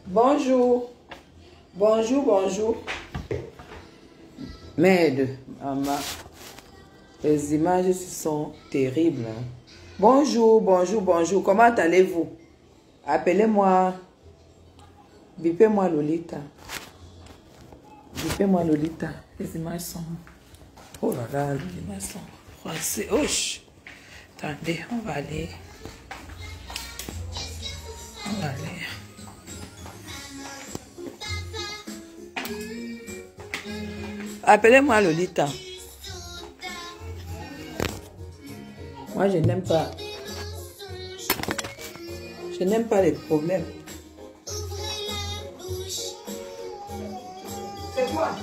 Bonjour. Bonjour, bonjour. Merde, maman. Les images sont terribles. Hein. Bonjour, bonjour, bonjour. Comment allez-vous? Appelez-moi. Bipez-moi Lolita. Bipez-moi Lolita. Les images sont... Oh là là, les images sont froissées. Ouch. Attendez, on va aller... On va aller... Appelez-moi Lolita. Moi, je n'aime pas. Je n'aime pas les problèmes. C'est quoi?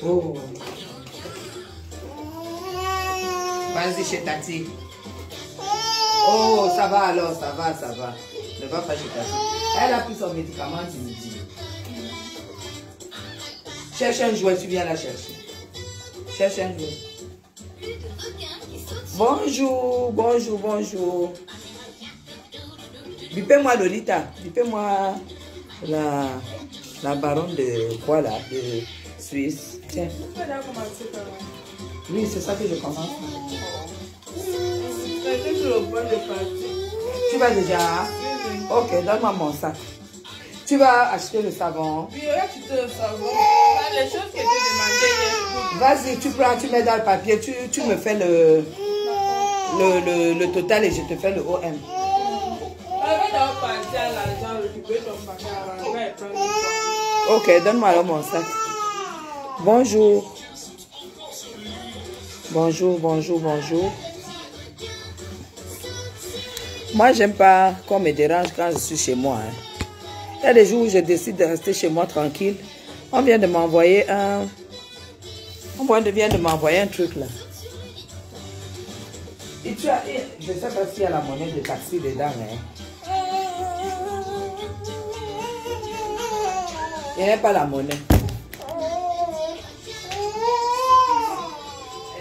Oh. Vas-y chez Tati. Oh, ça va alors, ça va, ça va. Ne va pas chez Tati. Elle a pris son médicament du midi. Cherche un jouet, tu viens la chercher. Cherche un jouet. Bonjour, bonjour, bonjour. Bipez-moi Lolita. Bipez-moi la baronne de quoi là, de Suisse. Tiens. Oui, c'est ça que je commence. Tu vas déjà? Ok, donne-moi mon sac. Tu vas acheter le savon. Oui, acheter le savon. Les choses que tu demandais. Vas-y, tu prends, tu mets dans le papier, tu me fais le total et je te fais le OM. Ok, donne-moi alors mon sac. Bonjour. Bonjour, bonjour, bonjour. Moi, j'aime pas qu'on me dérange quand je suis chez moi. Hein. Il y a des jours où je décide de rester chez moi tranquille. On vient de m'envoyer un... On vient de m'envoyer un truc là. Et tu as... Je ne sais pas s'il y a la monnaie de taxi dedans. Hein. Il n'y a pas la monnaie.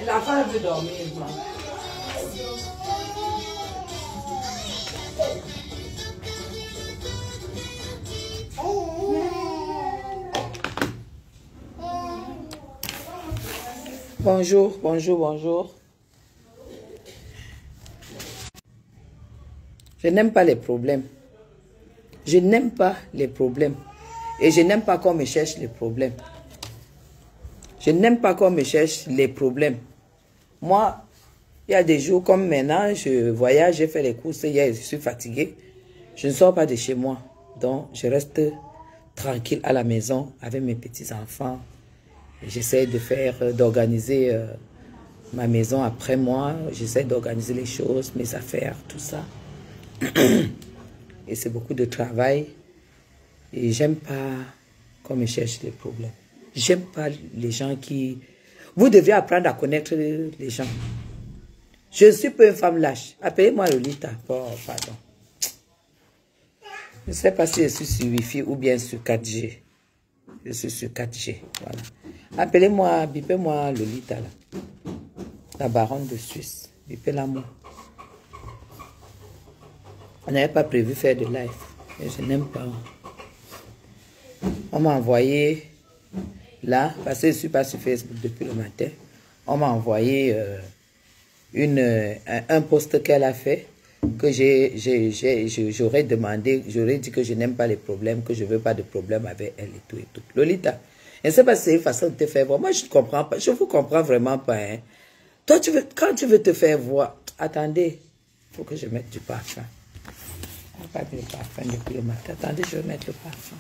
La femme veut dormir. Bonjour, bonjour, bonjour. Je n'aime pas les problèmes. Je n'aime pas les problèmes. Et je n'aime pas qu'on me cherche les problèmes. Je n'aime pas qu'on me cherche les problèmes. Moi, il Il y a des jours comme maintenant, je voyage, j'ai fait les courses hier, je suis fatiguée. Je ne sors pas de chez moi. Donc, je reste tranquille à la maison avec mes petits-enfants. J'essaie de faire, d'organiser ma maison après moi. J'essaie d'organiser les choses, mes affaires, tout ça. Et c'est beaucoup de travail. Et j'aime pas qu'on me cherche des problèmes. J'aime pas les gens qui... Vous devez apprendre à connaître les gens. Je ne suis pas une femme lâche. Appelez-moi Lolita. Oh, pardon. Je ne sais pas si je suis sur Wi-Fi ou bien sur 4G. Je suis sur 4G. Voilà. Appelez-moi, bipez-moi Lolita, là. La baronne de Suisse. Bipez-la moi. On n'avait pas prévu faire de live. Et je n'aime pas. On m'a envoyé là, parce que je ne suis pas sur Facebook depuis le matin. On m'a envoyé un post qu'elle a fait. Que j'aurais demandé, j'aurais dit que je n'aime pas les problèmes, que je ne veux pas de problème avec elle et tout et tout. Lolita, je ne sais pas si c'est une façon de te faire voir. Moi, je ne comprends pas. Je ne vous comprends vraiment pas. Hein. Toi, quand tu veux te faire voir, attendez, il faut que je mette du parfum. Je n'ai pas mis le parfum depuis le matin. Attendez, je vais mettre le parfum.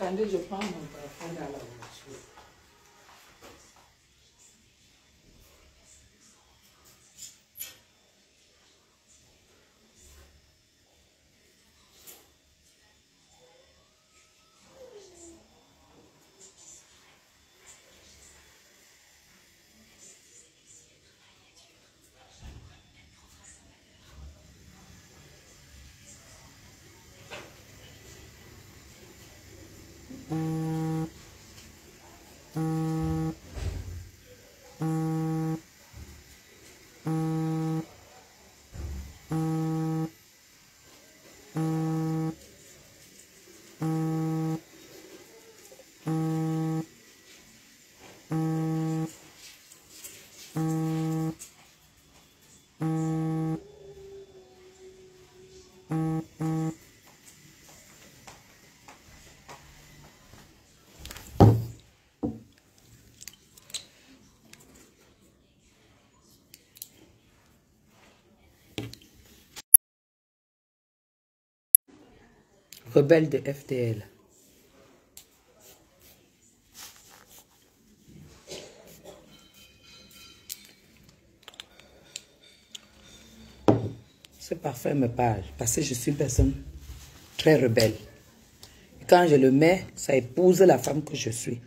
Attendez, je prends mon parfum dans la voiture. Rebelle de FDL. Ce parfum me parle parce que je suis une personne très rebelle. Quand je le mets, ça épouse la femme que je suis.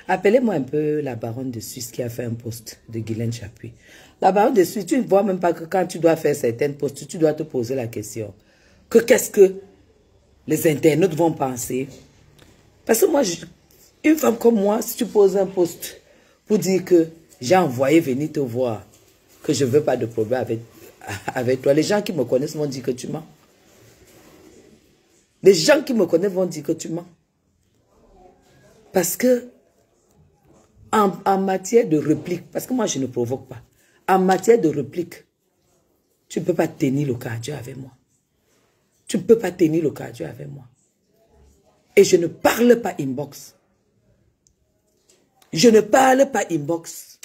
Appelez-moi un peu la baronne de Suisse qui a fait un post de Guylaine Chapuis. La baronne de Suisse, tu ne vois même pas que quand tu dois faire certaines posts, tu dois te poser la question. Que qu'est-ce que les internautes vont penser? Parce que moi, une femme comme moi, si tu poses un post pour dire que j'ai envoyé venir te voir, que je ne veux pas de problème avec toi, les gens qui me connaissent vont dire que tu mens. Les gens qui me connaissent vont dire que tu mens. Parce que en matière de réplique, parce que moi je ne provoque pas, en matière de réplique, tu ne peux pas tenir le cardio avec moi. Tu ne peux pas tenir le cardio avec moi. Et je ne parle pas inbox. Je ne parle pas inbox.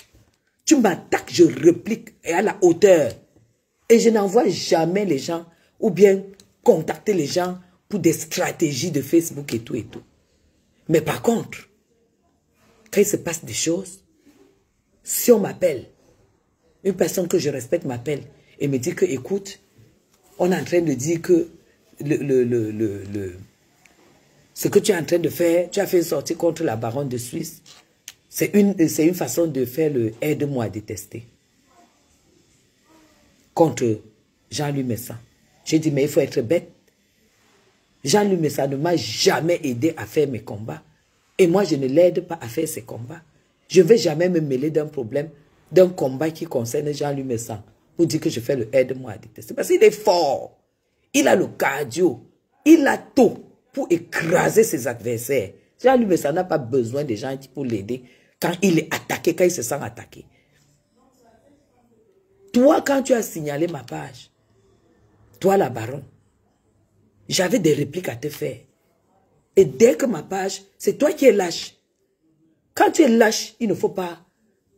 Tu m'attaques, je réplique et à la hauteur. Et je n'envoie jamais les gens ou bien contacter les gens pour des stratégies de Facebook et tout et tout. Mais par contre, quand il se passe des choses, si on m'appelle, une personne que je respecte m'appelle et me dit que, écoute, on est en train de dire que ce que tu es en train de faire, tu as fait une sortie contre la baronne de Suisse. C'est une façon de faire le aide-moi à détester. Contre Jean-Louis Messan. J'ai dit, mais il faut être bête. Jean-Louis Messan ne m'a jamais aidé à faire mes combats. Et moi, je ne l'aide pas à faire ses combats. Je ne vais jamais me mêler d'un problème, d'un combat qui concerne Jean-Louis Messan pour dire que je fais le aide-moi à détester. Parce qu'il est fort. Il a le cardio. Il a tout pour écraser ses adversaires. Jean-Louis Messan n'a pas besoin de gens pour l'aider quand il est attaqué, quand il se sent attaqué. Toi, quand tu as signalé ma page, toi la baronne, j'avais des répliques à te faire. Et dès que ma page, c'est toi qui es lâche. Quand tu es lâche, il ne faut pas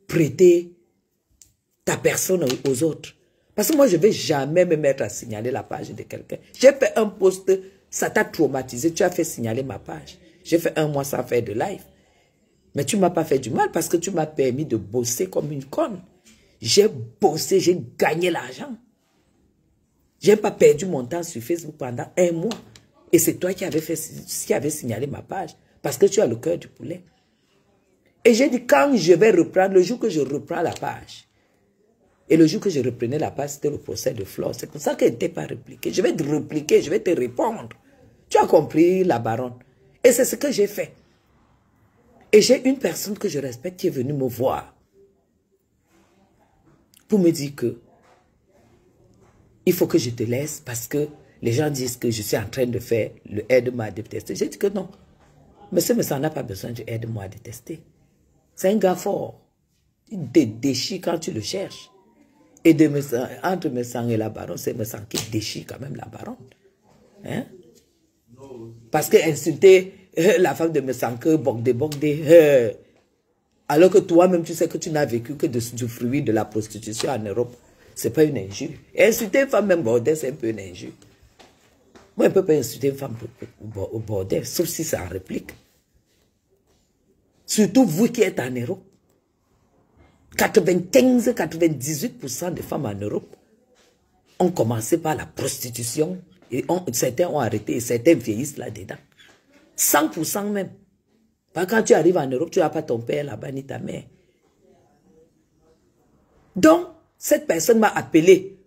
prêter ta personne aux autres. Parce que moi, je ne vais jamais me mettre à signaler la page de quelqu'un. J'ai fait un post, ça t'a traumatisé, tu as fait signaler ma page. J'ai fait 1 mois sans faire de live. Mais tu ne m'as pas fait du mal parce que tu m'as permis de bosser comme une conne. J'ai bossé, j'ai gagné l'argent. Je n'ai pas perdu mon temps sur Facebook pendant 1 mois. Et c'est toi qui avais signalé ma page. Parce que tu as le cœur du poulet. Et j'ai dit, quand je vais reprendre, le jour que je reprends la page, et le jour que je reprenais la page, c'était le procès de Flore. C'est pour ça qu'elle n'était pas répliquée. Je vais te répliquer, je vais te répondre. Tu as compris, la baronne. Et c'est ce que j'ai fait. Et j'ai une personne que je respecte qui est venue me voir pour me dire que il faut que je te laisse parce que les gens disent que je suis en train de faire le aide-moi à détester. J'ai dit que non. Monsieur Messan n'a pas besoin de aide-moi à détester. C'est un gars fort. Il te déchire quand tu le cherches. Et entre Messan et la baronne, c'est Messan qui déchire quand même la baronne. Hein? Parce que insulter la femme de Messan que bogde, alors que toi-même tu sais que tu n'as vécu que du fruit de la prostitution en Europe. C'est pas une injure. Et insulter une femme même bordel, c'est un peu une injure. Moi, je ne peux pas insulter une femme au bordel, sauf si c'est en réplique. Surtout vous qui êtes en Europe. 95-98% des femmes en Europe ont commencé par la prostitution. Et certains ont arrêté et certains vieillissent là-dedans. 100% même. Parce que quand tu arrives en Europe, tu n'as pas ton père là-bas ni ta mère. Donc, cette personne m'a appelé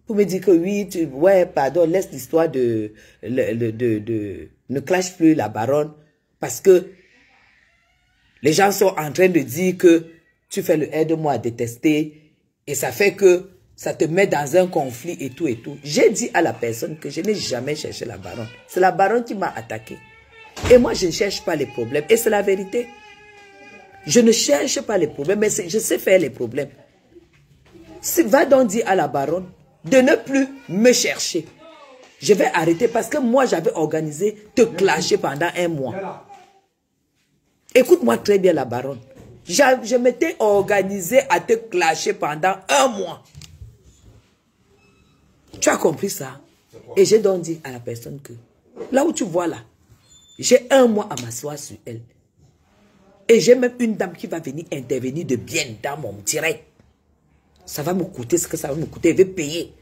pour me dire que oui, ouais, pardon, laisse l'histoire de ne clash plus la baronne parce que les gens sont en train de dire que tu fais le aide-moi à détester et ça fait que ça te met dans un conflit et tout et tout. J'ai dit à la personne que je n'ai jamais cherché la baronne. C'est la baronne qui m'a attaqué. Et moi, je ne cherche pas les problèmes. Et c'est la vérité. Je ne cherche pas les problèmes, mais je sais faire les problèmes. Va donc dire à la baronne de ne plus me chercher. Je vais arrêter parce que moi, j'avais organisé te clasher pendant 1 mois. Écoute-moi très bien, la baronne. Je m'étais organisé à te clasher pendant 1 mois. Tu as compris ça? Et j'ai donc dit à la personne que, là où tu vois là, j'ai 1 mois à m'asseoir sur elle. Et j'ai même une dame qui va venir intervenir de bien dans mon direct. Ça va me coûter ce que ça va me coûter. Je vais payer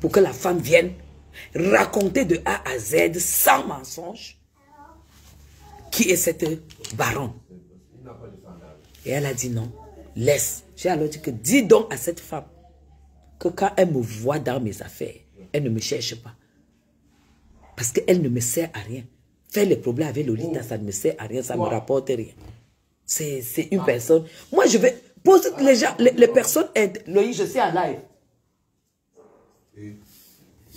pour que la femme vienne raconter de A à Z sans mensonge qui est cette baronne. Et elle a dit non, laisse. J'ai alors dit que dis donc à cette femme que quand elle me voit dans mes affaires, elle ne me cherche pas. Parce qu'elle ne me sert à rien. Faire les problèmes avec Lolita, ça ne me sert à rien, ça ne me rapporte rien. C'est une personne. Moi, je vais poser les gens, les personnes. Loïc, je suis en live.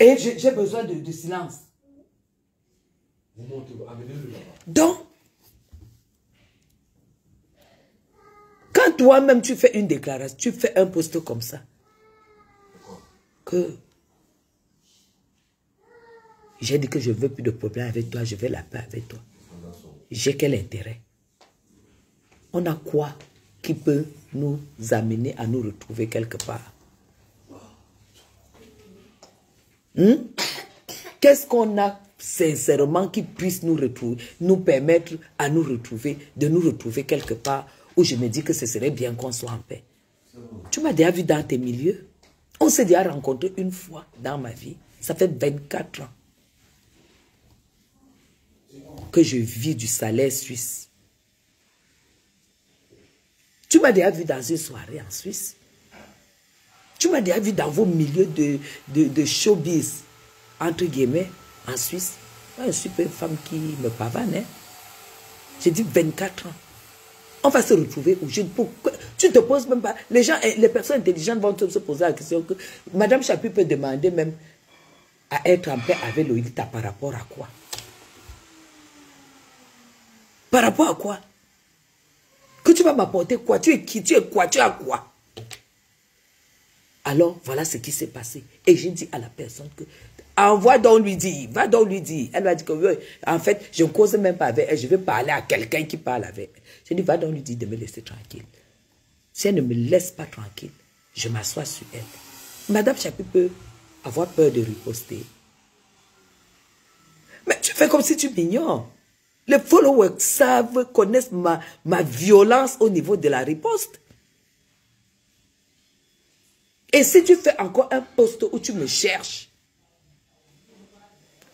Et j'ai besoin de silence. Donc, quand toi-même tu fais une déclaration, tu fais un post comme ça, que j'ai dit que je ne veux plus de problème avec toi, je veux la paix avec toi. J'ai quel intérêt? On a quoi qui peut nous amener à nous retrouver quelque part? Qu'est-ce qu'on a sincèrement qui puisse nous retrouver, nous permettre à nous retrouver, de nous retrouver quelque part où je me dis que ce serait bien qu'on soit en paix? Tu m'as déjà vu dans tes milieux. On s'est déjà rencontré une fois dans ma vie. Ça fait 24 ans que je vis du salaire suisse. Tu m'as déjà vu dans une soirée en Suisse. Tu m'as déjà vu dans vos milieux de showbiz, entre guillemets, en Suisse. Moi, je suis pas une femme qui me pavane. Hein? J'ai dit 24 ans. On va se retrouver où tu te poses même pas. Les personnes intelligentes vont se poser la question que Madame Chapuis peut demander même à être en paix avec Lolita par rapport à quoi? Par rapport à quoi? Que tu vas m'apporter quoi? Tu es qui? Tu es quoi? Tu as quoi? Alors, voilà ce qui s'est passé. Et j'ai dit à la personne que, envoie donc lui dire, va donc lui dire. Elle m'a dit que, oui, en fait, je ne cause même pas avec elle, je vais parler à quelqu'un qui parle avec elle. J'ai dit, va donc lui dire de me laisser tranquille. Si elle ne me laisse pas tranquille, je m'assois sur elle. Madame Chapuis peut avoir peur de riposter. Mais tu fais comme si tu m'ignores. Les followers savent, connaissent ma violence au niveau de la riposte. Et si tu fais encore un post où tu me cherches,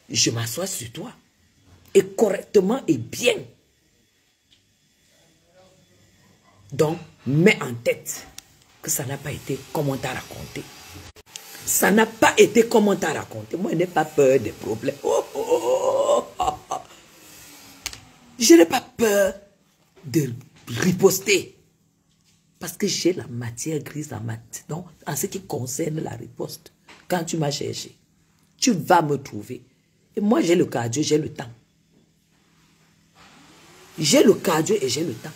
je m'assois sur toi. Et correctement et bien. Donc, mets en tête que ça n'a pas été comme on t'a raconté. Ça n'a pas été comme on t'a raconté. Moi, je n'ai pas peur des problèmes. Je n'ai pas peur de riposter. Parce que j'ai la matière grise en ce qui concerne la riposte. Quand tu m'as cherché, tu vas me trouver. Et moi, j'ai le cardio, j'ai le temps. J'ai le cardio et j'ai le temps.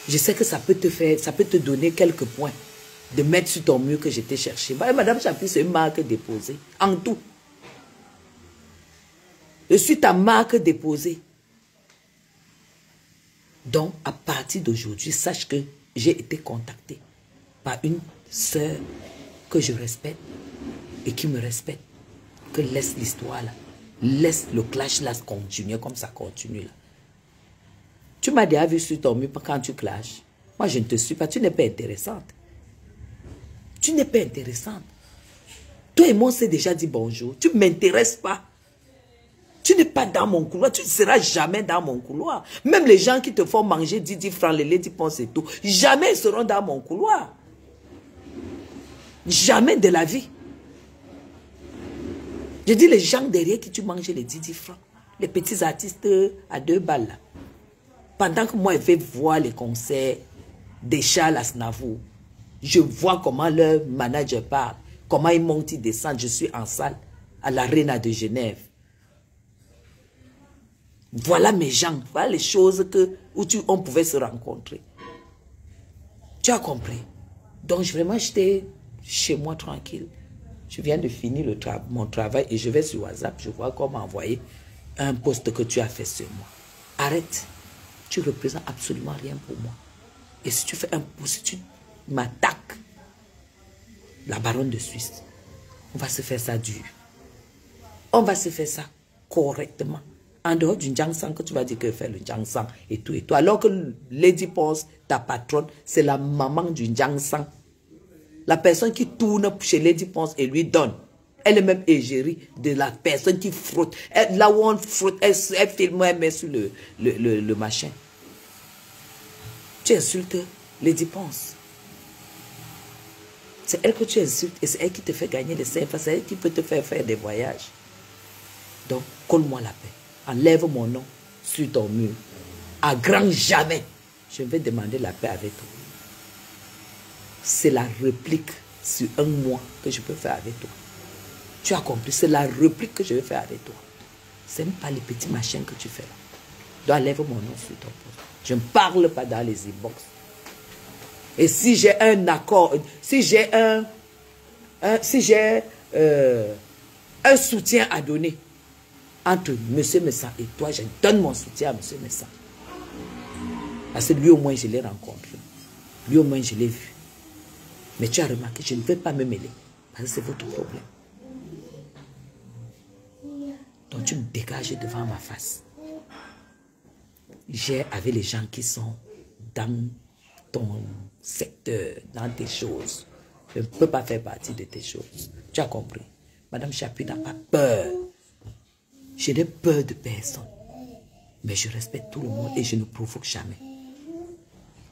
Je sais que ça peut te donner quelques points de mettre sur ton mur que je t'ai cherché. Madame Chapuis, c'est une marque déposée. En tout. Je suis ta marque déposée. Donc, à partir d'aujourd'hui, sache que j'ai été contactée par une sœur que je respecte et qui me respecte. Que laisse l'histoire là. Laisse le clash là continuer comme ça continue là. Tu m'as déjà vu sur ton mur quand tu clashes. Moi, je ne te suis pas. Tu n'es pas intéressante. Tu n'es pas intéressante. Toi et moi, on s'est déjà dit bonjour. Tu ne m'intéresses pas. Tu n'es pas dans mon couloir. Tu ne seras jamais dans mon couloir. Même les gens qui te font manger 10 francs, les lady ponce et tout, jamais ils seront dans mon couloir. Jamais de la vie. Je dis les gens derrière qui tu manges les 10 francs. Les petits artistes à 2 balles là. Pendant que moi, je vais voir les concerts des Charles Aznavour, je vois comment leur manager parle, comment ils montent, ils descendent. Je suis en salle à l'Arena de Genève. Voilà mes gens, voilà les choses où on pouvait se rencontrer. Tu as compris? Donc vraiment, j'étais chez moi tranquille. Je viens de finir mon travail et je vais sur WhatsApp, je vois comment envoyer un post que tu as fait sur moi. Arrête. Tu ne représentes absolument rien pour moi. Et si tu fais un post, si tu m'attaques, la baronne de Suisse, on va se faire ça dur. On va se faire ça correctement. En dehors du Jiangsang, que tu vas dire que fait le Jiangsang et tout et tout. Alors que Lady Ponce, ta patronne, c'est la maman du Jiangsang. La personne qui tourne chez Lady Ponce et lui donne. Elle est même égérie de la personne qui frotte. Là où on frotte, elle filme, elle met sur le machin. Tu insultes Lady Ponce. C'est elle que tu insultes et c'est elle qui te fait gagner les 5 francs. C'est elle qui peut te faire des voyages. Donc, colle-moi la paix. Enlève mon nom sur ton mur. À grand jamais, je vais demander la paix avec toi. C'est la réplique sur un mois que je peux faire avec toi. Tu as compris? C'est la réplique que je vais faire avec toi. Ce n'est pas les petits machins que tu fais là. Donc, enlève mon nom sur ton poste. Je ne parle pas dans les inbox. Et si j'ai un accord, si j'ai un soutien à donner entre M. Messa et toi, je donne mon soutien à M. Messa. Parce que lui au moins je l'ai rencontré. Lui au moins je l'ai vu. Mais tu as remarqué, je ne vais pas me mêler. Parce que c'est votre problème. Donc tu me dégages devant ma face. J'ai avec les gens qui sont dans ton secteur, dans tes choses. Je ne peux pas faire partie de tes choses. Tu as compris? Madame Chapuis n'a pas peur. Je n'ai peur de personne. Mais je respecte tout le monde et je ne provoque jamais.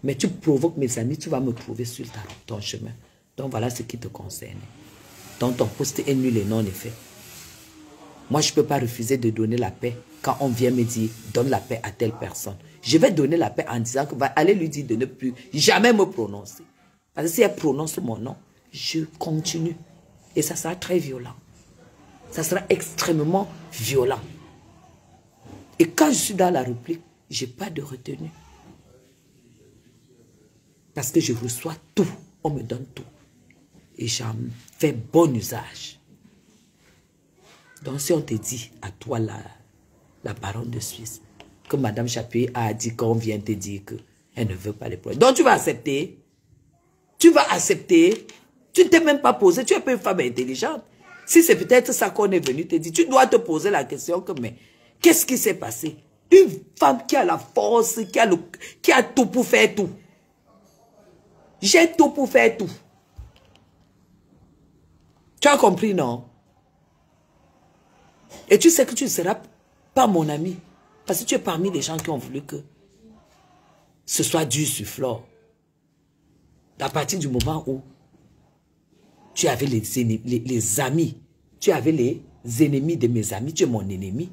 Mais tu provoques mes amis, tu vas me trouver sur ton chemin. Donc voilà ce qui te concerne. Donc ton poste est nul et non effet. Moi, je ne peux pas refuser de donner la paix quand on vient me dire, donne la paix à telle personne. Je vais donner la paix en disant que va aller lui dire de ne plus jamais me prononcer. Parce que si elle prononce mon nom, je continue. Et ça sera très violent. Ça sera extrêmement violent. Et quand je suis dans la réplique, je n'ai pas de retenue. Parce que je reçois tout. On me donne tout. Et j'en fais bon usage. Donc si on te dit à toi, la baronne de Suisse, que Madame Chapuis a dit qu'on vient te dire qu'elle ne veut pas les problèmes. Donc tu vas accepter. Tu vas accepter. Tu ne t'es même pas posé. Tu es pas une femme intelligente. Si c'est peut-être ça qu'on est venu te dire, tu dois te poser la question que, mais qu'est-ce qui s'est passé? Une femme qui a la force, qui a tout pour faire tout. J'ai tout pour faire tout. Tu as compris, non? Et tu sais que tu ne seras pas mon ami. Parce que tu es parmi les gens qui ont voulu que ce soit dur sur Flore. À partir du moment où tu avais les amis, tu avais les ennemis de mes amis, tu es mon ennemi.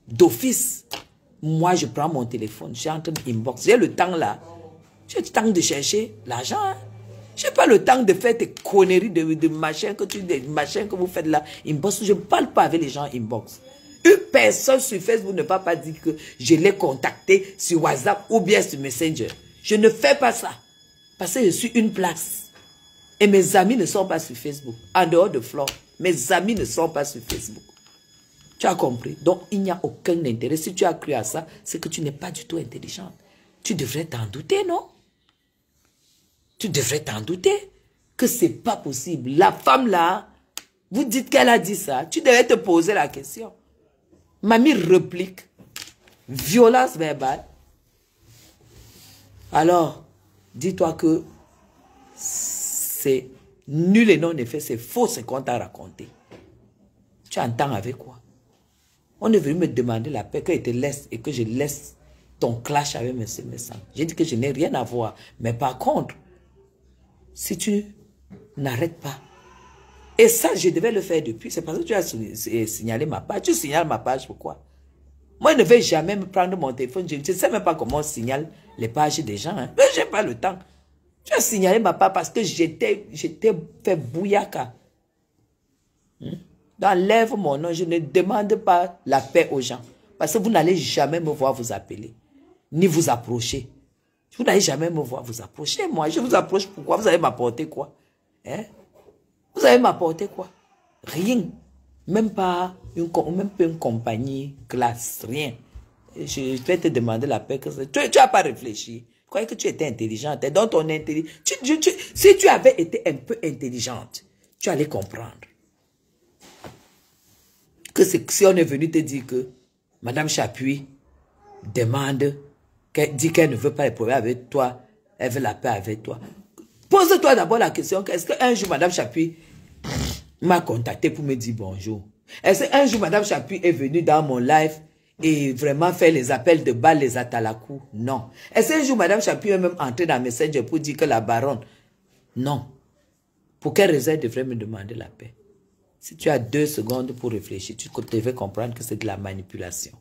D'office, moi je prends mon téléphone, je suis en train d'inbox. J'ai le temps là. J'ai le temps de chercher l'argent. Hein? Je n'ai pas le temps de faire tes conneries de machin que vous faites là. Inbox, je ne parle pas avec les gens inbox. Une personne sur Facebook ne va pas dire que je l'ai contacté sur WhatsApp ou bien sur Messenger. Je ne fais pas ça. Parce que je suis une place. Et mes amis ne sont pas sur Facebook. En dehors de Flore, mes amis ne sont pas sur Facebook. Tu as compris? Donc, il n'y a aucun intérêt. Si tu as cru à ça, c'est que tu n'es pas du tout intelligente. Tu devrais t'en douter, non? Tu devrais t'en douter que ce n'est pas possible. La femme là, vous dites qu'elle a dit ça. Tu devrais te poser la question. Mamie réplique. Violence verbale. Alors, dis-toi que c'est nul et non effet. C'est faux ce qu'on t'a raconté. Tu entends avec quoi? On est venu me demander la paix, que je te laisse et que je laisse ton clash avec M. Messan. J'ai dit que je n'ai rien à voir. Mais par contre, si tu n'arrêtes pas, et ça, je devais le faire depuis, c'est parce que tu as signalé ma page. Tu signales ma page, pourquoi? Moi, je ne vais jamais me prendre mon téléphone. Je ne sais même pas comment on signale les pages des gens. Hein. Mais je n'ai pas le temps. Tu as signalé ma page parce que j'étais fait bouillaka. Dans lève mon nom, je ne demande pas la paix aux gens. Parce que vous n'allez jamais me voir vous appeler, ni vous approcher. Vous n'allez jamais me voir vous approcher. Moi, je vous approche pourquoi? Vous allez m'apporter quoi? Hein? Vous allez m'apporter quoi? Rien. Même pas une compagnie classe. Rien. Je vais te demander la paix. Tu n'as pas réfléchi. Je croyais que tu étais intelligente. Et dans ton intelligence, si tu avais été un peu intelligente, tu allais comprendre. Que si on est venu te dire que Madame Chapuis demande, dit qu'elle ne veut pas les problèmes avec toi, elle veut la paix avec toi. Pose-toi d'abord la question, est-ce qu'un jour Madame Chapuis m'a contacté pour me dire bonjour? Est-ce qu'un jour Madame Chapuis est venue dans mon live et vraiment faire les appels de balle, les atalakou? Non. Est-ce qu'un jour Madame Chapuis est même entrée dans Messenger pour dire que la baronne? Non. Pour quelle raison elle devrait me demander la paix? Si tu as 2 secondes pour réfléchir, tu devais comprendre que c'est de la manipulation.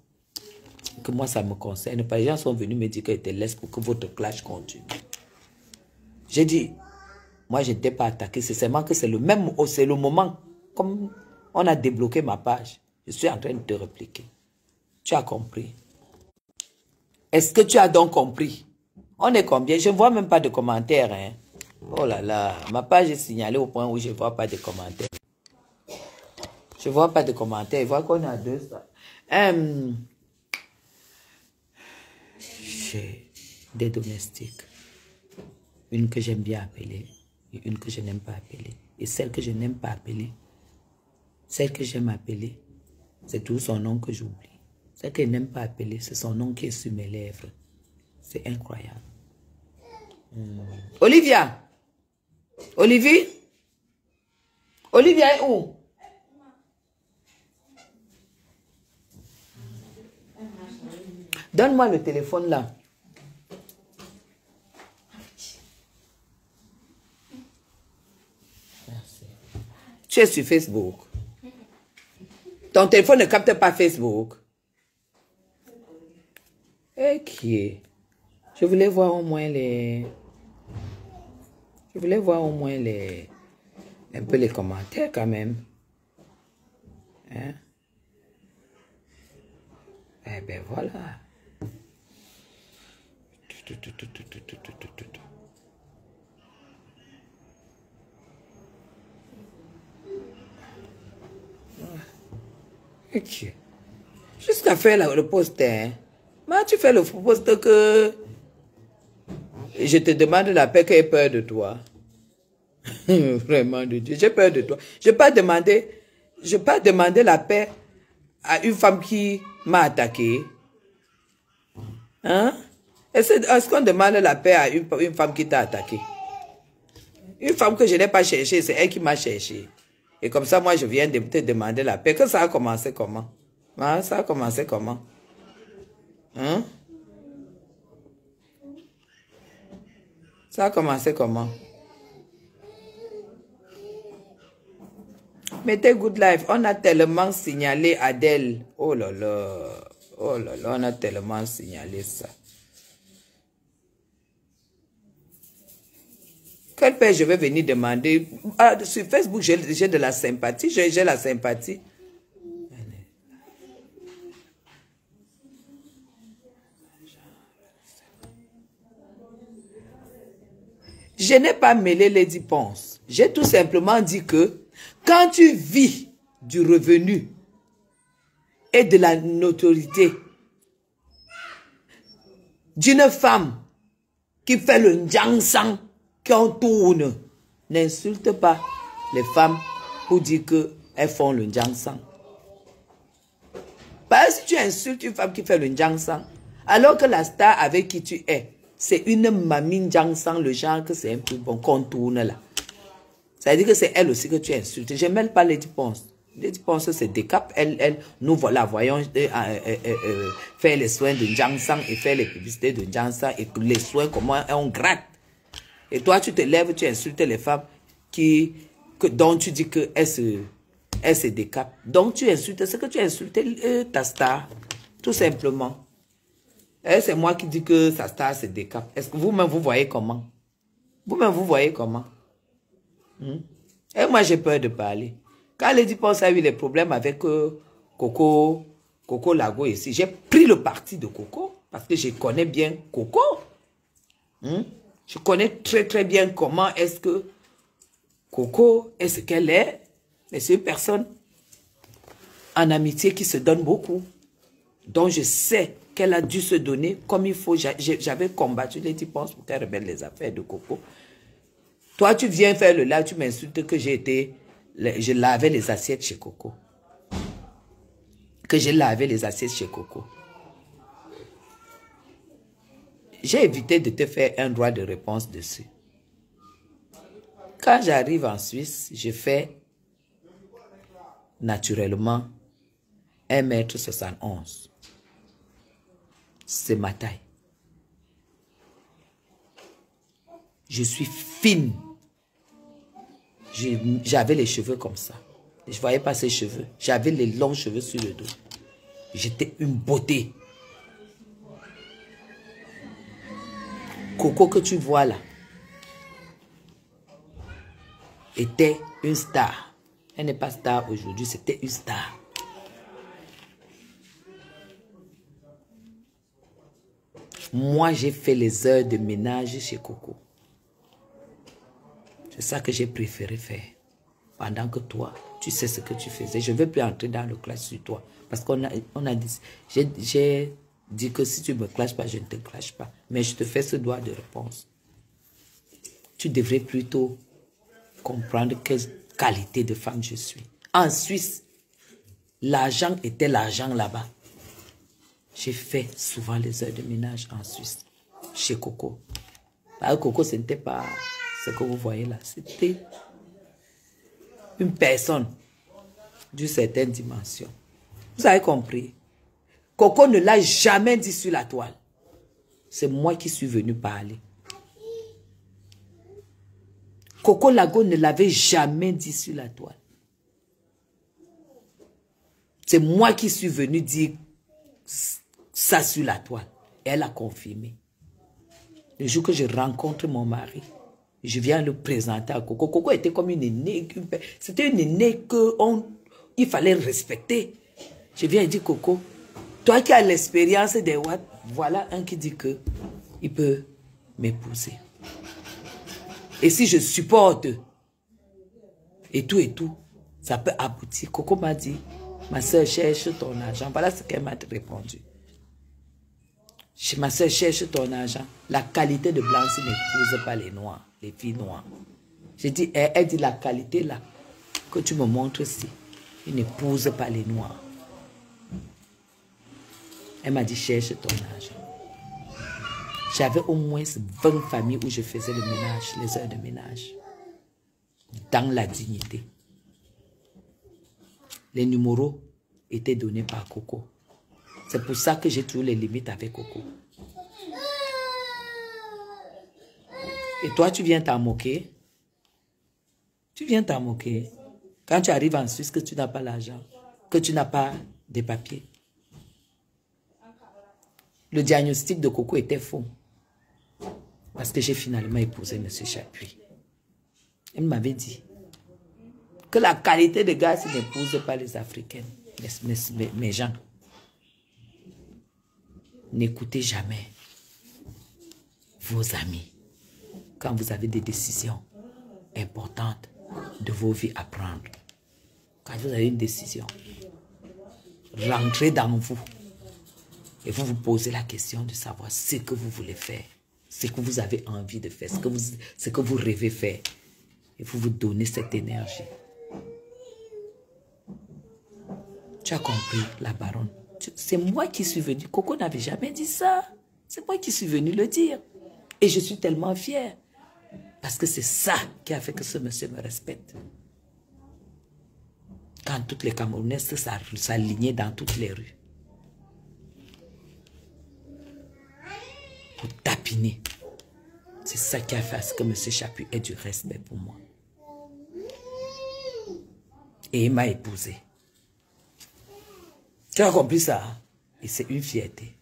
Que moi, ça me concerne pas. Les gens sont venus me dire qu'ils te laissent pour que votre clash continue. J'ai dit, moi, je n'étais pas attaqué. C'est seulement que c'est le moment. Comme on a débloqué ma page, je suis en train de te répliquer. Tu as compris? Est-ce que tu as donc compris? On est combien? Je ne vois même pas de commentaires. Hein? Oh là là, ma page est signalée au point où je ne vois pas de commentaires. Je ne vois pas de commentaires. Je vois qu'on a 2. J'ai des domestiques. Une que j'aime bien appeler et une que je n'aime pas appeler. Et celle que je n'aime pas appeler, celle que j'aime appeler, c'est tout son nom que j'oublie. Celle que je n'aime pas appeler, c'est son nom qui est sur mes lèvres. C'est incroyable. Olivia. Olivier? Olivia est où? Donne-moi le téléphone là. Merci. Tu es sur Facebook. Ton téléphone ne capte pas Facebook. Ok. Je voulais voir au moins les... Je voulais voir au moins les... Un peu les commentaires quand même. Hein? Eh ben voilà. Ok. Jusqu'à faire le post, hein. Mais tu fais le post que je te demande la paix, qui ait peur de toi. Vraiment de Dieu, j'ai peur de toi. Je n'ai pas demandé la paix à une femme qui m'a attaqué. Hein? Est-ce qu'on demande la paix à une femme qui t'a attaqué? Une femme que je n'ai pas cherchée, c'est elle qui m'a cherché. Et comme ça, moi, je viens de te demander la paix. Que ça a commencé comment? Hein? Ça a commencé comment? Hein? Ça a commencé comment? Mettez Good Life. On a tellement signalé Adèle. Oh là là. Oh là là, on a tellement signalé ça. Quel père je vais venir demander? Ah, sur Facebook, j'ai de la sympathie. J'ai la sympathie. Je n'ai pas mêlé Lady Ponce. J'ai tout simplement dit que quand tu vis du revenu et de la notoriété d'une femme qui fait le njangsang, qu'on tourne, n'insulte pas les femmes pour dire qu'elles font le njangsang. Parce que si tu insultes une femme qui fait le njangsang, alors que la star avec qui tu es, c'est une mamie njangsang, le genre que c'est un peu bon, qu'on tourne là. Ça veut dire que c'est elle aussi que tu insultes. Je ne mêle pas Lady Ponce. Lady Ponce, c'est Décap. Nous voilà, voyons faire les soins de Njangsang et faire les publicités de Njangsang et les soins, comment on gratte. Et toi, tu te lèves, tu insultes les femmes dont tu dis qu'elles se décapent. Donc, tu insultes, c'est que tu insultes ta star, tout simplement. C'est moi qui dis que sa star se décape. Est-ce que vous-même, vous voyez comment? Vous-même, vous voyez comment? Et moi, j'ai peur de parler. Quand Lady Ponce a eu les problèmes avec Coco Lago ici, j'ai pris le parti de Coco parce que je connais bien Coco. Je connais très très bien comment est-ce que Coco est ce qu'elle est. Mais c'est une personne en amitié qui se donne beaucoup. Donc je sais qu'elle a dû se donner comme il faut. J'avais combattu Lady Ponce pour qu'elle rebelle les affaires de Coco. Toi, tu viens faire le live, tu m'insultes que je lavais les assiettes chez Coco. Que j'ai lavé les assiettes chez Coco. J'ai évité de te faire un droit de réponse dessus. Quand j'arrive en Suisse, je fais naturellement 1,71 m. C'est ma taille. Je suis fine. J'avais les cheveux comme ça. Je ne voyais pas ses cheveux. J'avais les longs cheveux sur le dos. J'étais une beauté. Coco que tu vois là était une star. Elle n'est pas star aujourd'hui, c'était une star. Moi, j'ai fait les heures de ménage chez Coco. C'est ça que j'ai préféré faire. Pendant que toi, tu sais ce que tu faisais. Je ne veux plus entrer dans le clash sur toi. Parce qu'on a dit... J'ai dit que si tu ne me clashes pas, je ne te clash pas. Mais je te fais ce droit de réponse. Tu devrais plutôt comprendre quelle qualité de femme je suis. En Suisse, l'argent était l'argent là-bas. J'ai fait souvent les heures de ménage en Suisse, chez Coco. Parce que Coco, ce n'était pas ce que vous voyez là. C'était une personne d'une certaine dimension. Vous avez compris? Coco ne l'a jamais dit sur la toile. C'est moi qui suis venu parler. Coco Lago ne l'avait jamais dit sur la toile. C'est moi qui suis venu dire ça sur la toile. Et elle a confirmé. Le jour que je rencontre mon mari, je viens le présenter à Coco. Coco était comme une aînée. C'était une aînée qu'il fallait respecter. Je viens et dis, Coco, toi qui as l'expérience des Watt, voilà un qui dit que il peut m'épouser. Et si je supporte et tout, ça peut aboutir. Coco m'a dit, ma soeur cherche ton argent. Voilà ce qu'elle m'a répondu. Ma soeur cherche ton argent. La qualité de blanche n'épouse pas les noirs, les filles noires. J'ai dit, elle dit la qualité là, que tu me montres ici, il n'épouse pas les noirs. Elle m'a dit, cherche ton argent. J'avais au moins 20 familles où je faisais le ménage, les heures de ménage. Dans la dignité. Les numéros étaient donnés par Coco. C'est pour ça que j'ai toujours les limites avec Coco. Et toi, tu viens t'en moquer. Tu viens t'en moquer. Quand tu arrives en Suisse, que tu n'as pas l'argent, que tu n'as pas des papiers. Le diagnostic de Coco était faux. Parce que j'ai finalement épousé M. Chapuis. Elle m'avait dit que la qualité de gaz n'épouse pas les Africaines, mes gens. N'écoutez jamais vos amis quand vous avez des décisions importantes de vos vies à prendre. Quand vous avez une décision, rentrez dans vous et vous vous posez la question de savoir ce que vous voulez faire, ce que vous avez envie de faire, ce que vous rêvez faire. Et vous vous donnez cette énergie. Tu as compris, la baronne? C'est moi qui suis venu. Coco n'avait jamais dit ça. C'est moi qui suis venu le dire. Et je suis tellement fière. Parce que c'est ça qui a fait que ce monsieur me respecte. Quand toutes les Camerounaises s'alignaient dans toutes les rues. Pour tapiner. C'est ça qui a fait que M. Chapuis ait du respect pour moi. Et il m'a épousée. Tu as compris ça? Et c'est une fierté.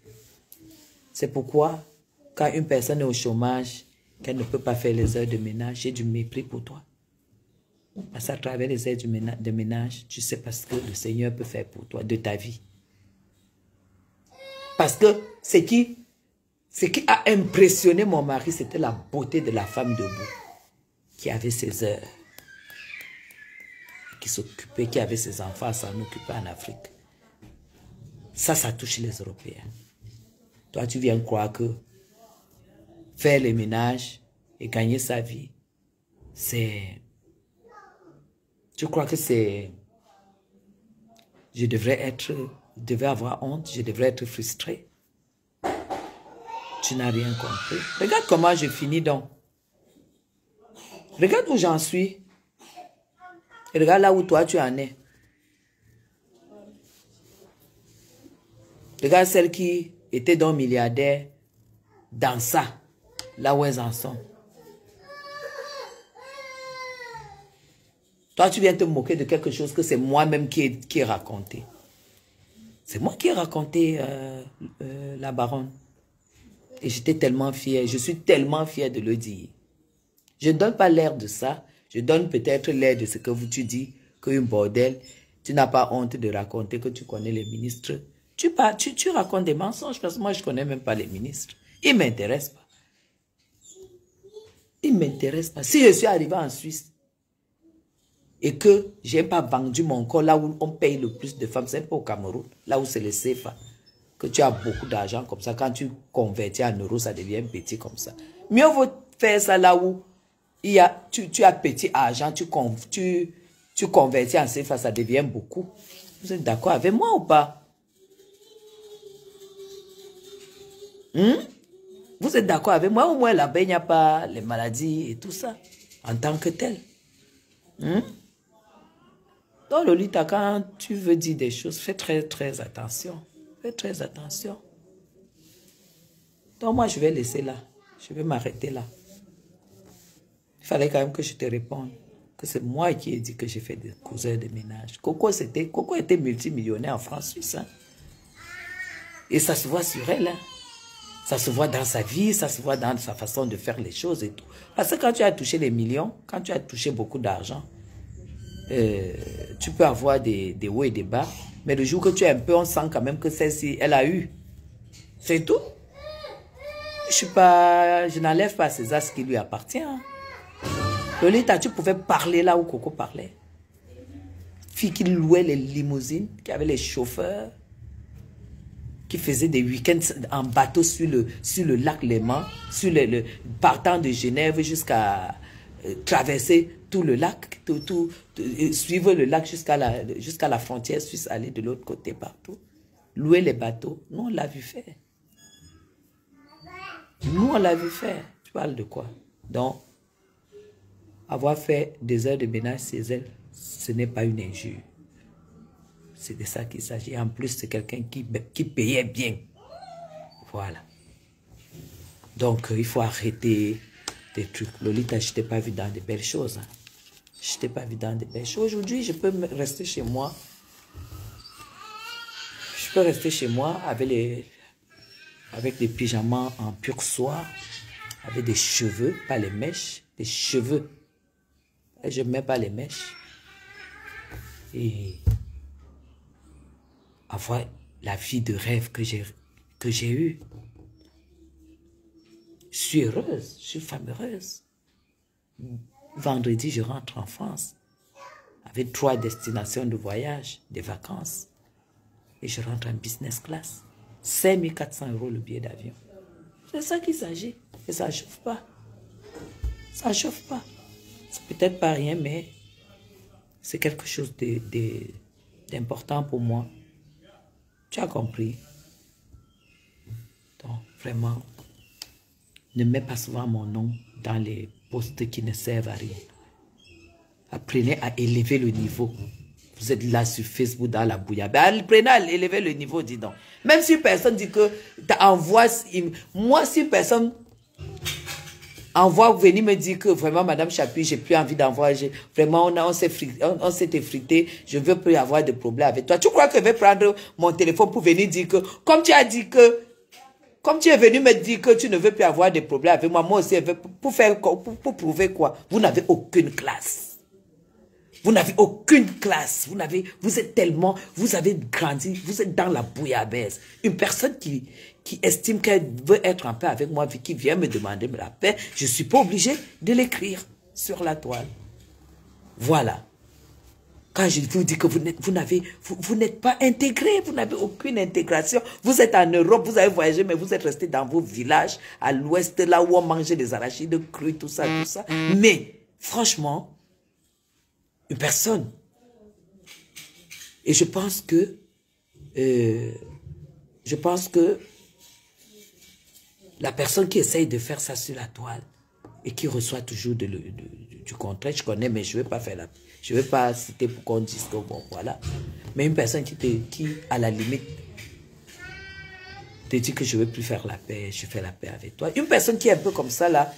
C'est pourquoi, quand une personne est au chômage, qu'elle ne peut pas faire les heures de ménage, j'ai du mépris pour toi. Parce qu'à travers les heures de ménage, tu sais pas ce que le Seigneur peut faire pour toi, de ta vie. Parce que ce qui a impressionné mon mari, c'était la beauté de la femme debout, qui avait ses heures, qui s'occupait, qui avait ses enfants à s'en occuper en Afrique. Ça touche les Européens. Toi, tu viens croire que faire les ménages et gagner sa vie, c'est... Tu crois que c'est... Je devais avoir honte, je devrais être frustré. Tu n'as rien compris. Regarde comment je finis donc. Regarde où j'en suis. Et regarde là où toi tu en es. Regarde celles qui étaient donc milliardaires dans ça, là où elles en sont. Toi, tu viens te moquer de quelque chose que c'est moi-même qui ai raconté. C'est moi qui ai raconté la baronne. Et j'étais tellement fière, je suis tellement fière de le dire. Je ne donne pas l'air de ça, je donne peut-être l'air de ce que tu dis, qu'un bordel, tu n'as pas honte de raconter que tu connais les ministres. Tu racontes des mensonges parce que moi, je ne connais même pas les ministres. Ils ne m'intéressent pas. Ils ne m'intéressent pas. Si je suis arrivé en Suisse et que je n'ai pas vendu mon corps là où on paye le plus de femmes, c'est pas au Cameroun, là où c'est le CFA, que tu as beaucoup d'argent comme ça, quand tu convertis en euros, ça devient petit comme ça. Mieux vaut faire ça là où tu as petit argent, tu convertis en CFA, ça devient beaucoup. Vous êtes d'accord avec moi ou pas? Vous êtes d'accord avec moi? Au moins là-bas, il n'y a pas les maladies et tout ça, en tant que tel. Donc, Lolita, quand tu veux dire des choses, fais très, très attention. Fais très attention. Donc, moi, je vais laisser là. Je vais m'arrêter là. Il fallait quand même que je te réponde que c'est moi qui ai dit que j'ai fait des cousins de ménage. Coco était multimillionnaire en France suisse. Hein? Et ça se voit sur elle. Hein? Ça se voit dans sa vie, ça se voit dans sa façon de faire les choses et tout. Parce que quand tu as touché les millions, quand tu as touché beaucoup d'argent, tu peux avoir des hauts et des bas. Mais le jour que tu es un peu, on sent quand même que celle-ci, elle a eu. C'est tout. Je n'enlève pas César ce qui lui appartient. Hein. Lolita, tu pouvais parler là où Coco parlait. Fille qui louait les limousines, qui avait les chauffeurs, qui faisait des week-ends en bateau sur le lac Léman, partant de Genève jusqu'à traverser tout le lac, suivre le lac jusqu'à la frontière suisse, aller de l'autre côté partout. Louer les bateaux. Nous, on l'a vu faire. Nous, on l'a vu faire. Tu parles de quoi? Donc, avoir fait des heures de ménage chez elle, ce n'est pas une injure. C'est de ça qu'il s'agit. En plus, c'est quelqu'un qui payait bien. Voilà. Donc, il faut arrêter des trucs. Lolita, je ne t'ai pas vu dans de belles choses. Hein. Je ne t'ai pas vu dans de belles choses. Aujourd'hui, je peux rester chez moi. Je peux rester chez moi avec des pyjamas en pur soie, avec des cheveux, pas les mèches, des cheveux. Et je ne mets pas les mèches. Et avoir la vie de rêve que j'ai eue. Je suis heureuse, je suis femme heureuse. Vendredi, je rentre en France avec 3 destinations de voyage, des vacances. Et je rentre en business class. 5 400 € le billet d'avion. C'est ça qu'il s'agit. Et ça ne chauffe pas. Ça ne chauffe pas. C'est peut-être pas rien, mais c'est quelque chose d'important pour moi. Tu as compris? Donc, vraiment, ne mets pas souvent mon nom dans les postes qui ne servent à rien. Apprenez à élever le niveau. Vous êtes là sur Facebook dans la bouillabaisse. Apprenez à élever le niveau, dis donc. Même si une personne dit que t'envoies, moi, si une personne envoie venir me dire que vraiment, Madame Chapuis, j'ai plus envie d'envoyer. Vraiment, on s'est effrité. Je ne veux plus avoir de problème avec toi. Tu crois que je vais prendre mon téléphone pour venir dire que, comme tu as dit que, comme tu es venu me dire que tu ne veux plus avoir de problème avec moi, moi aussi, pour prouver quoi? Vous n'avez aucune classe. Vous n'avez aucune classe. Vous êtes tellement, vous avez grandi, vous êtes dans la bouillabaisse. Une personne qui estime qu'elle veut être en paix avec moi, qui vient me demander la paix, je ne suis pas obligé de l'écrire sur la toile. Voilà. Quand je vous dis que vous n'êtes pas intégré, vous n'avez aucune intégration. Vous êtes en Europe, vous avez voyagé, mais vous êtes resté dans vos villages, à l'ouest, là où on mangeait des arachides crus, tout ça, tout ça. Mais, franchement, une personne. Et je pense que la personne qui essaye de faire ça sur la toile et qui reçoit toujours du contraire, je connais, mais je ne vais pas faire je ne vais pas citer pour qu'on dise que bon, voilà. Mais une personne qui à la limite, te dit que je ne veux plus faire la paix, je fais la paix avec toi. Une personne qui est un peu comme ça, là,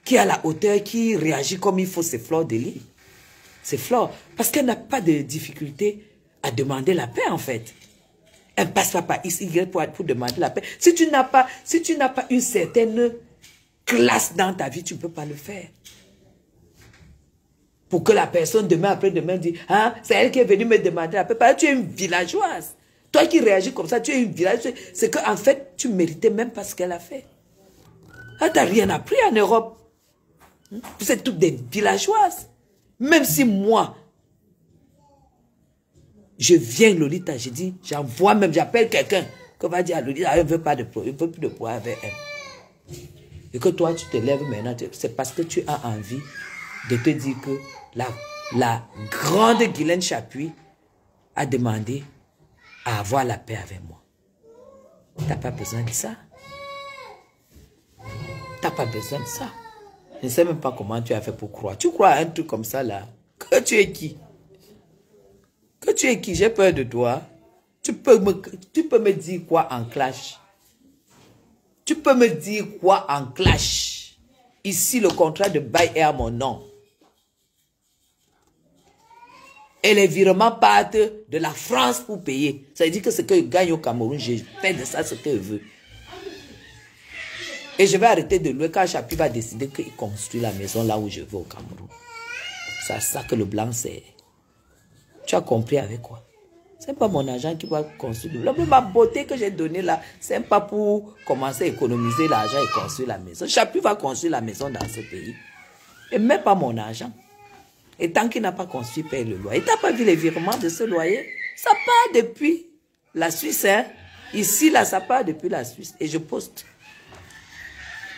qui a la hauteur, qui réagit comme il faut, c'est Fleur de Lys. C'est Flore, parce qu'elle n'a pas de difficulté à demander la paix, en fait. Elle ne passe pas par X, Y pour demander la paix. Si tu n'as pas une certaine classe dans ta vie, tu ne peux pas le faire. Pour que la personne, demain, après-demain, dise, hein, c'est elle qui est venue me demander la paix. Parce que tu es une villageoise. Toi qui réagis comme ça, tu es une villageoise. C'est qu'en fait, tu ne méritais même pas ce qu'elle a fait. Elle n'a rien appris en Europe. Vous êtes toutes des villageoises. Même si moi, je viens Lolita, je dis, j'envoie même, j'appelle quelqu'un, qu'on va dire à Lolita, elle ne veut pas de problème, elle ne veut plus de poids avec elle. Et que toi, tu te lèves maintenant, c'est parce que tu as envie de te dire que la grande Guylaine Chapuis a demandé à avoir la paix avec moi. Tu n'as pas besoin de ça. n'as pas besoin de ça. Je ne sais même pas comment tu as fait pour croire. Tu crois à un truc comme ça là? Que tu es qui? Que tu es qui? J'ai peur de toi. Tu peux me dire quoi en clash? Tu peux me dire quoi en clash? Ici, le contrat de bail est à mon nom. Et les virements partent de la France pour payer. Ça veut dire que ce que je gagne au Cameroun, je fais de ça ce que je veux. Et je vais arrêter de louer quand Chapuis va décider qu'il construit la maison là où je veux au Cameroun. C'est ça que le blanc c'est. Tu as compris avec quoi? Ce n'est pas mon argent qui va construire. Ma beauté que j'ai donnée là, ce n'est pas pour commencer à économiser l'argent et construire la maison. Chapuis va construire la maison dans ce pays. Et même pas mon argent. Et tant qu'il n'a pas construit, paye le loyer. Tu n'as pas vu les virements de ce loyer? Ça part depuis la Suisse. Hein? Ici, là, ça part depuis la Suisse. Et je poste.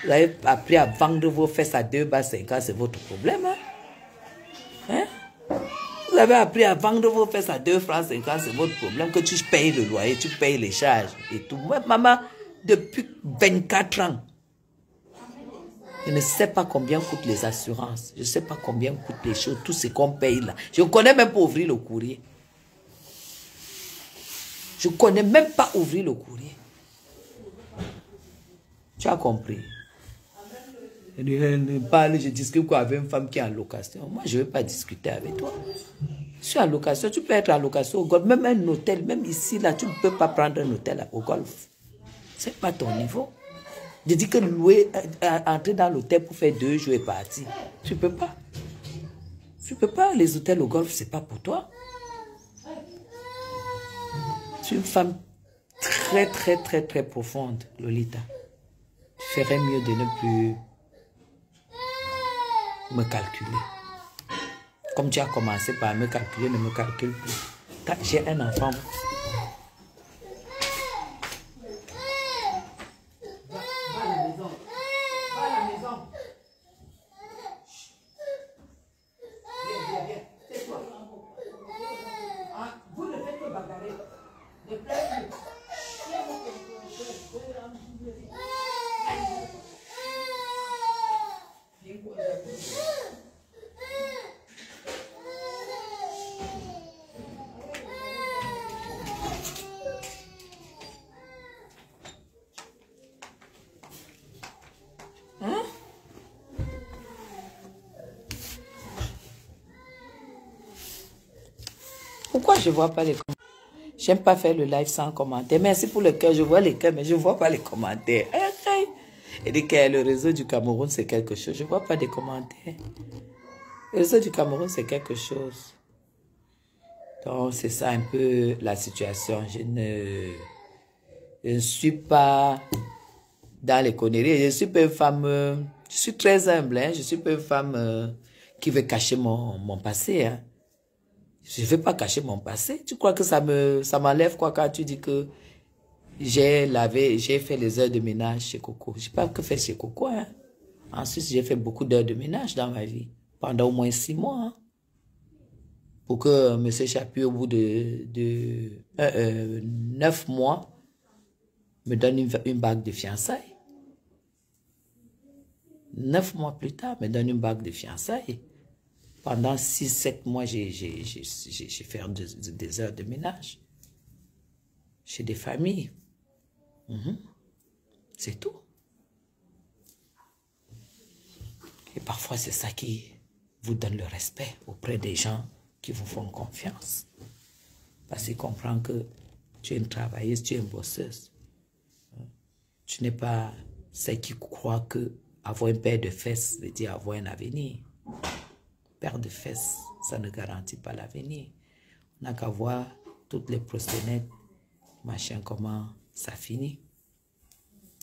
Vous avez appris à vendre vos fesses à 2,50 €, c'est votre problème. Hein? Hein? Vous avez appris à vendre vos fesses à 2,50 francs, c'est votre problème. Que tu payes le loyer, tu payes les charges et tout. Moi, maman, depuis 24 ans, je ne sais pas combien coûtent les assurances. Je ne sais pas combien coûtent les choses, tout ce qu'on paye là. Je ne connais même pas ouvrir le courrier. Je ne connais même pas ouvrir le courrier. Tu as compris? Je discute quoi avec une femme qui est en location. Moi, je ne vais pas discuter avec toi. Je suis en location. Tu peux être en location au golf. Même un hôtel, même ici, là, tu ne peux pas prendre un hôtel au golf. Ce n'est pas ton niveau. Je dis que louer, entrer dans l'hôtel pour faire 2 jours et partir. Tu ne peux pas. Tu ne peux pas. Les hôtels au golf, ce n'est pas pour toi. Tu es une femme très, très, très, très profonde, Lolita. Tu ferais mieux de ne plus me calculer. Comme tu as commencé par me calculer, ne me calcule plus. J'ai un enfant. Pourquoi je ne vois pas les commentaires? J'aime pas faire le live sans commentaire. Merci pour le cœur. Je vois les cœurs, mais je ne vois pas les commentaires. Et dès que le réseau du Cameroun, c'est quelque chose. Je ne vois pas des commentaires. Le réseau du Cameroun, c'est quelque chose. Donc, c'est ça un peu la situation. Je ne suis pas dans les conneries. Je suis pas une femme... je suis très humble. Hein? Je suis pas une femme qui veut cacher mon passé. Hein? Je ne vais pas cacher mon passé. Tu crois que ça m'enlève quoi quand tu dis que j'ai fait les heures de ménage chez Coco. Je n'ai pas que fait chez Coco. Hein. Ensuite, j'ai fait beaucoup d'heures de ménage dans ma vie. Pendant au moins 6 mois. Hein. Pour que M. Chapuis, au bout de 9 mois, me donne une bague de fiançailles. 9 mois plus tard, me donne une bague de fiançailles. Pendant 6-7 mois, j'ai fait des heures de ménage chez des familles. C'est tout. Et parfois, c'est ça qui vous donne le respect auprès des gens qui vous font confiance. Parce qu'ils comprennent que tu es une travailleuse, tu es une bosseuse. Tu n'es pas celle qui croit que avoir une paire de fesses veut dire avoir un avenir. Paire de fesses, ça ne garantit pas l'avenir. On n'a qu'à voir toutes les proxénètes, machin, comment ça finit.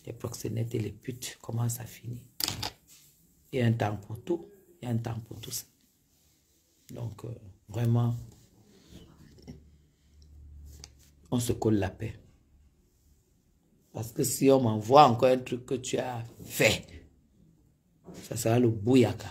Les proxénètes et les putes, comment ça finit. Il y a un temps pour tout. Il y a un temps pour tout ça. Donc, vraiment, on se colle la paix. Parce que si on m'envoie encore un truc que tu as fait, ça sera le bouyaka.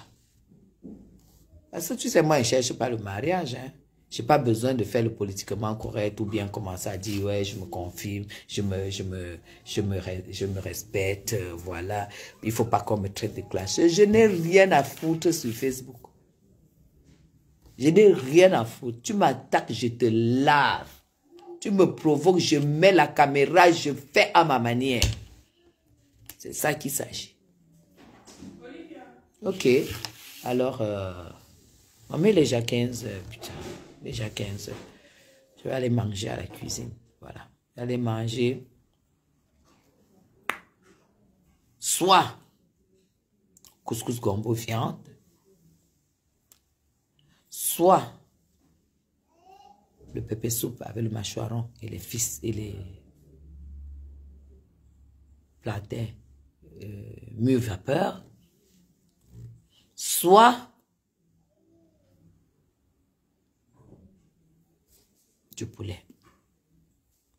Parce que tu sais, moi, je ne cherche pas le mariage. Hein. Je n'ai pas besoin de faire le politiquement correct ou bien commencer à dire, ouais, je me confirme, je me respecte, voilà. Il ne faut pas qu'on me traite de clash. Je n'ai rien à foutre sur Facebook. Je n'ai rien à foutre. Tu m'attaques, je te lave. Tu me provoques, je mets la caméra, je fais à ma manière. C'est ça qu'il s'agit. Ok. Alors, on met déjà 15 heures, putain. Déjà 15 heures. Je vais aller manger à la cuisine. Voilà. Je vais aller manger. Soit couscous gombo viande. Soit le pépé soupe avec le mâchoiron et les fils et les plantains mûrs vapeur. Soit du poulet.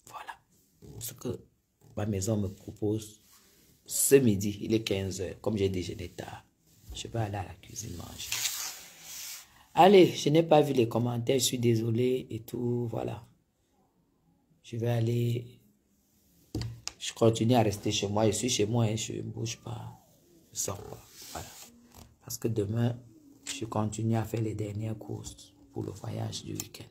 Voilà. Ce que ma maison me propose ce midi, il est 15 heures. Comme j'ai déjeuné tard, je vais aller à la cuisine manger. Allez, je n'ai pas vu les commentaires, je suis désolé et tout, voilà. Je vais aller, je continue à rester chez moi, je suis chez moi, hein, je ne bouge pas, je ne sors pas, voilà. Parce que demain, je continue à faire les dernières courses pour le voyage du week-end.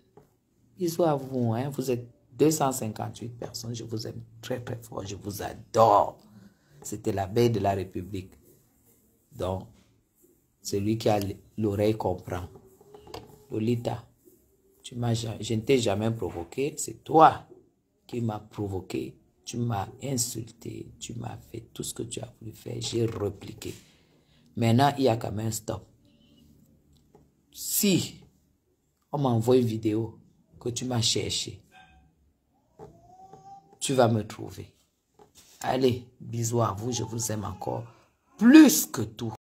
Bisous à vous, hein, vous êtes 258 personnes, je vous aime très très fort, je vous adore. C'était la veille de la République. Donc, celui qui a l'oreille comprend. Lolita, je ne t'ai jamais provoqué, c'est toi qui m'as provoqué, tu m'as insulté, tu m'as fait tout ce que tu as voulu faire, j'ai répliqué. Maintenant, il y a quand même un stop. Si on m'envoie une vidéo que tu m'as cherché, tu vas me trouver. Allez, bisous à vous, je vous aime encore plus que tout.